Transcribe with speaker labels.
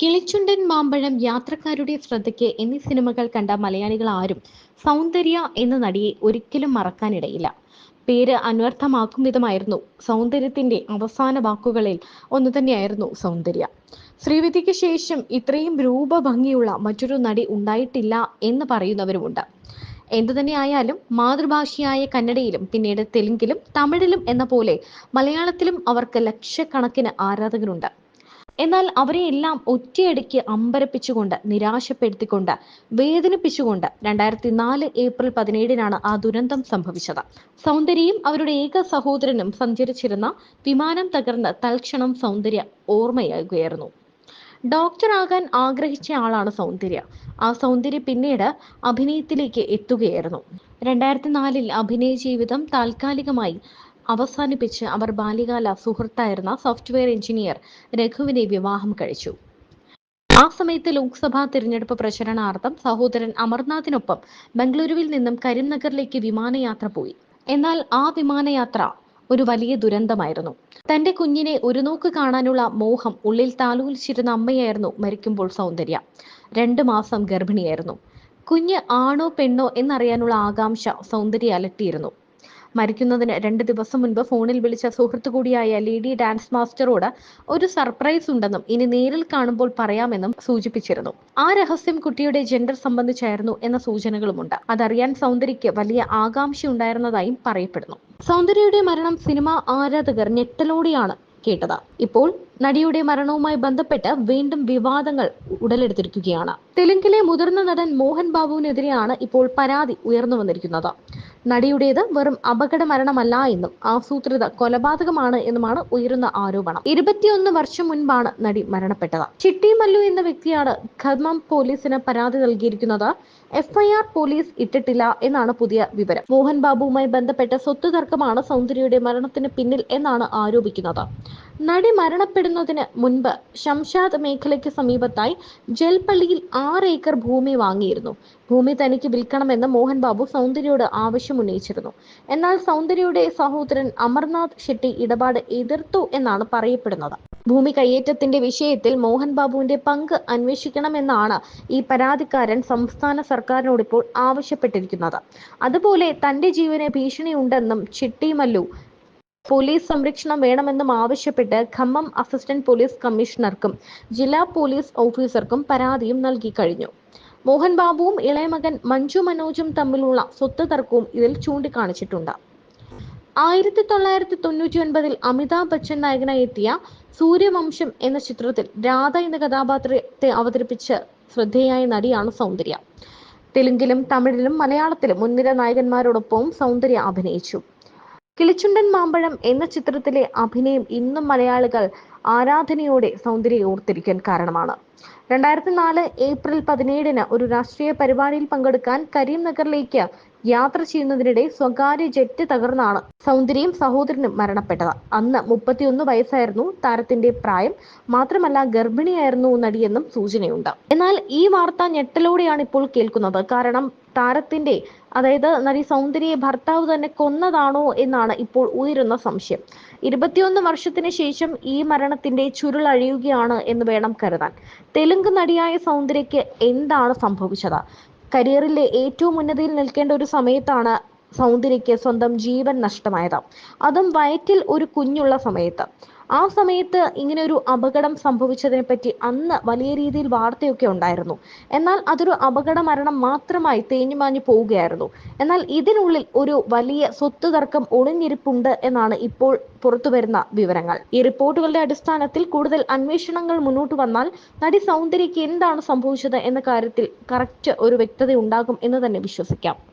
Speaker 1: കിളിച്ചുണ്ടൻ മാമ്പഴം, യാത്രക്കാരുടെ ശ്രദ്ധയ്ക്ക് എന്നീ സിനിമകൾ കണ്ട മലയാളികൾ ആരും സൗന്ദര്യ എന്ന നടിയെ ഒരിക്കലും മറക്കാനിടയില്ല. പേര് അന്വർത്ഥമാക്കും വിധമായിരുന്നു സൗന്ദര്യത്തിന്റെ അവസാന വാക്കുകളിൽ ഒന്നു തന്നെയായിരുന്നു സൗന്ദര്യ. ശ്രീവിദ്യയ്ക്ക് ശേഷം ഇത്രയും രൂപഭംഗിയുള്ള മറ്റൊരു നടി ഉണ്ടായിട്ടില്ല എന്ന് പറയുന്നവരുമുണ്ട്. എന്തുതന്നെയായാലും മാതൃഭാഷയായ കന്നഡയിലും പിന്നീട് തെലുങ്കിലും തമിഴിലും എന്ന പോലെ മലയാളത്തിലും അവർക്ക് ലക്ഷക്കണക്കിന് ആരാധകരുണ്ട്. എന്നാൽ അവരെയെല്ലാം ഒറ്റയടിക്ക് അമ്പരപ്പിച്ചുകൊണ്ട്, നിരാശപ്പെടുത്തിക്കൊണ്ട്, വേദനിപ്പിച്ചുകൊണ്ട് 2004 ഏപ്രിൽ 17-നാണ് ആ ദുരന്തം സംഭവിച്ചത്. സൗന്ദര്യയും അവരുടെ ഏക സഹോദരനും സഞ്ചരിച്ചിരുന്ന വിമാനം തകർന്ന് തൽക്ഷണം സൗന്ദര്യ ഓർമ്മയാകുകയായിരുന്നു. ഡോക്ടറാകാൻ ആഗ്രഹിച്ച ആളാണ് സൗന്ദര്യ. ആ സൗന്ദര്യ പിന്നീട് അഭിനയത്തിലേക്ക് എത്തുകയായിരുന്നു. 2004 അഭിനയ ജീവിതം താൽക്കാലികമായി അവസാനിപ്പിച്ച് അവർ ബാല്യകാല സുഹൃത്തായിരുന്ന സോഫ്റ്റ്വെയർ എഞ്ചിനീയർ രഘുവിനെ വിവാഹം കഴിച്ചു. ആ സമയത്ത് ലോക്സഭാ തിരഞ്ഞെടുപ്പ് പ്രചരണാർത്ഥം സഹോദരൻ അമർനാഥിനൊപ്പം ബംഗളൂരുവിൽ നിന്നും കരിംനഗറിലേക്ക് വിമാനയാത്ര പോയി. എന്നാൽ ആ വിമാനയാത്ര ഒരു വലിയ ദുരന്തമായിരുന്നു. തന്റെ കുഞ്ഞിനെ ഒരു നോക്ക് കാണാനുള്ള മോഹം ഉള്ളിൽ താലോലിച്ചിരുന്ന അമ്മയായിരുന്നു മരിക്കുമ്പോൾ സൗന്ദര്യ. 2 മാസം ഗർഭിണിയായിരുന്നു. കുഞ്ഞ് ആണോ പെണ്ണോ എന്നറിയാനുള്ള ആകാംക്ഷ സൗന്ദര്യ അലട്ടിയിരുന്നു. മരിക്കുന്നതിന് 2 ദിവസം മുൻപ് ഫോണിൽ വിളിച്ച സുഹൃത്തു കൂടിയായ ലേഡി ഡാൻസ് മാസ്റ്ററോട് ഒരു സർപ്രൈസ് ഉണ്ടെന്നും ഇനി നേരിൽ കാണുമ്പോൾ പറയാമെന്നും സൂചിപ്പിച്ചിരുന്നു. ആ രഹസ്യം കുട്ടിയുടെ ജെൻഡർ സംബന്ധിച്ചായിരുന്നു എന്ന സൂചനകളുമുണ്ട്. അതറിയാൻ സൗന്ദര്യയ്ക്ക് വലിയ ആകാംക്ഷ ഉണ്ടായിരുന്നതായും പറയപ്പെടുന്നു. സൗന്ദര്യയുടെ മരണം സിനിമാ ആരാധകർ ഞെട്ടലോടെയാണ് കേട്ടത്. ഇപ്പോൾ നടിയുടെ മരണവുമായി ബന്ധപ്പെട്ട് വീണ്ടും വിവാദങ്ങൾ ഉടലെടുത്തിരിക്കുകയാണ്. തെലുങ്കിലെ മുതിർന്ന നടൻ മോഹൻ ബാബുവിനെതിരെയാണ് ഇപ്പോൾ പരാതി ഉയർന്നു വന്നിരിക്കുന്നത്. നടിയുടേത് വെറും അപകട മരണമല്ല എന്നും ആസൂത്രിത കൊലപാതകമാണ് എന്നുമാണ് ഉയരുന്ന ആരോപണം. 21 വർഷം മുൻപാണ് നടി മരണപ്പെട്ടത്. ചിട്ടി മല്ലു എന്ന വ്യക്തിയാണ് ഖമ്മം പോലീസിന് പരാതി നൽകിയിരിക്കുന്നത്. FIR പോലീസ് ഇട്ടിട്ടില്ല എന്നാണ് പുതിയ വിവരം. മോഹൻ ബാബുവുമായി ബന്ധപ്പെട്ട സ്വത്ത് തർക്കമാണ് സൗന്ദര്യയുടെ മരണത്തിന് പിന്നിൽ എന്നാണ് ആരോപിക്കുന്നത്. നടി മരണപ്പെടുന്നതിന് മുൻപ് ശംഷാദ് മേഖലയ്ക്ക് സമീപത്തായി ജൽപള്ളിയിൽ 6 ഏക്കർ ഭൂമി വാങ്ങിയിരുന്നു. ഭൂമി തനിക്ക് വിൽക്കണമെന്ന് മോഹൻ ബാബു സൗന്ദര്യയോട് ആവശ്യമുന്നയിച്ചിരുന്നു. എന്നാൽ സൗന്ദര്യയുടെ സഹോദരൻ അമർനാഥ് ഷെട്ടി ഇടപാട് എതിർത്തു എന്നാണ് പറയപ്പെടുന്നത്. ഭൂമി കയ്യേറ്റത്തിന്റെ വിഷയത്തിൽ മോഹൻ ബാബുവിന്റെ പങ്ക് അന്വേഷിക്കണമെന്നാണ് ഈ പരാതിക്കാരൻ സംസ്ഥാന സർക്കാരിനോട് ഇപ്പോൾ ആവശ്യപ്പെട്ടിരിക്കുന്നത്. അതുപോലെ തന്റെ ജീവന് ഭീഷണിയുണ്ടെന്നും ചിട്ടി മല്ലു പോലീസ് സംരക്ഷണം വേണമെന്നും ആവശ്യപ്പെട്ട് ഖമ്മം അസിസ്റ്റന്റ് പോലീസ് കമ്മീഷണർക്കും ജില്ലാ പോലീസ് ഓഫീസർക്കും പരാതിയും നൽകി കഴിഞ്ഞു. മോഹൻ ബാബുവും ഇളയമകൻ മഞ്ജു മനോജും തമ്മിലുള്ള സ്വത്ത് തർക്കവും ഇതിൽ ചൂണ്ടിക്കാണിച്ചിട്ടുണ്ട്. 1999 അമിതാഭ് ബച്ചൻ നായകനായി എത്തിയ സൂര്യവംശം എന്ന ചിത്രത്തിൽ രാധ എന്ന കഥാപാത്രത്തെ അവതരിപ്പിച്ച് ശ്രദ്ധേയായ നടിയാണ് സൗന്ദര്യ. തെലുങ്കിലും തമിഴിലും മലയാളത്തിലും മുൻനിര നായകന്മാരോടൊപ്പവും സൗന്ദര്യ അഭിനയിച്ചു. കിളിച്ചുണ്ടൻ മാമ്പഴം എന്ന ചിത്രത്തിലെ അഭിനയം ഇന്നും മലയാളികൾ ആരാധനയോടെ സൗന്ദര്യ ഓർത്തിരിക്കാൻ കാരണമാണ്. 2004 ഏപ്രിൽ 17-ന് ഒരു രാഷ്ട്രീയ പരിപാടിയിൽ പങ്കെടുക്കാൻ കരീംനഗറിലേക്ക് യാത്ര ചെയ്യുന്നതിനിടെ സ്വകാര്യ ജെറ്റ് തകർന്നാണ് സൗന്ദര്യയും സഹോദരനും മരണപ്പെട്ടത്. അന്ന് 31 വയസ്സായിരുന്നു താരത്തിന്റെ പ്രായം. മാത്രമല്ല ഗർഭിണിയായിരുന്നു നടിയെന്നും സൂചനയുണ്ട്. എന്നാൽ ഈ വാർത്ത ഞെട്ടലോടെയാണ് ഇപ്പോൾ കേൾക്കുന്നത്. കാരണം താരത്തിന്റെ, അതായത് നടി സൗന്ദര്യയെ ഭർത്താവ് തന്നെ കൊന്നതാണോ എന്നാണ് ഇപ്പോൾ ഉയരുന്ന സംശയം. 21 വർഷത്തിന് ശേഷം ഈ മരണത്തിന്റെ ചുരുൾ അഴിയുകയാണ് എന്ന് വേണം കരുതാൻ. തെലുങ്ക് നടിയായ സൗന്ദര്യയ്ക്ക് എന്താണ് സംഭവിച്ചത്? കരിയറിലെ ഏറ്റവും ഉന്നതിയിൽ നിൽക്കേണ്ട ഒരു സമയത്താണ് സൗന്ദര്യയ്ക്ക് സ്വന്തം ജീവൻ നഷ്ടമായത്. അതും വയറ്റിൽ ഒരു കുഞ്ഞുള്ള സമയത്ത്. ആ സമയത്ത് ഇങ്ങനെ ഒരു അപകടം സംഭവിച്ചതിനെ പറ്റി അന്ന് വലിയ രീതിയിൽ വാർത്തയൊക്കെ ഉണ്ടായിരുന്നു. എന്നാൽ അതൊരു അപകട മരണം മാത്രമായി തേഞ്ഞുമാഞ്ഞു പോവുകയായിരുന്നു. എന്നാൽ ഇതിനുള്ളിൽ ഒരു വലിയ സ്വത്ത് തർക്കം ഒളിഞ്ഞിരിപ്പുണ്ട് എന്നാണ് ഇപ്പോൾ പുറത്തുവരുന്ന വിവരങ്ങൾ. ഈ റിപ്പോർട്ടുകളുടെ അടിസ്ഥാനത്തിൽ കൂടുതൽ അന്വേഷണങ്ങൾ മുന്നോട്ട് വന്നാൽ നടി സൗന്ദര്യയ്ക്ക് എന്താണ് സംഭവിച്ചത് എന്ന കാര്യത്തിൽ കറക്റ്റ് ഒരു വ്യക്തത ഉണ്ടാകും എന്ന് തന്നെ വിശ്വസിക്കാം.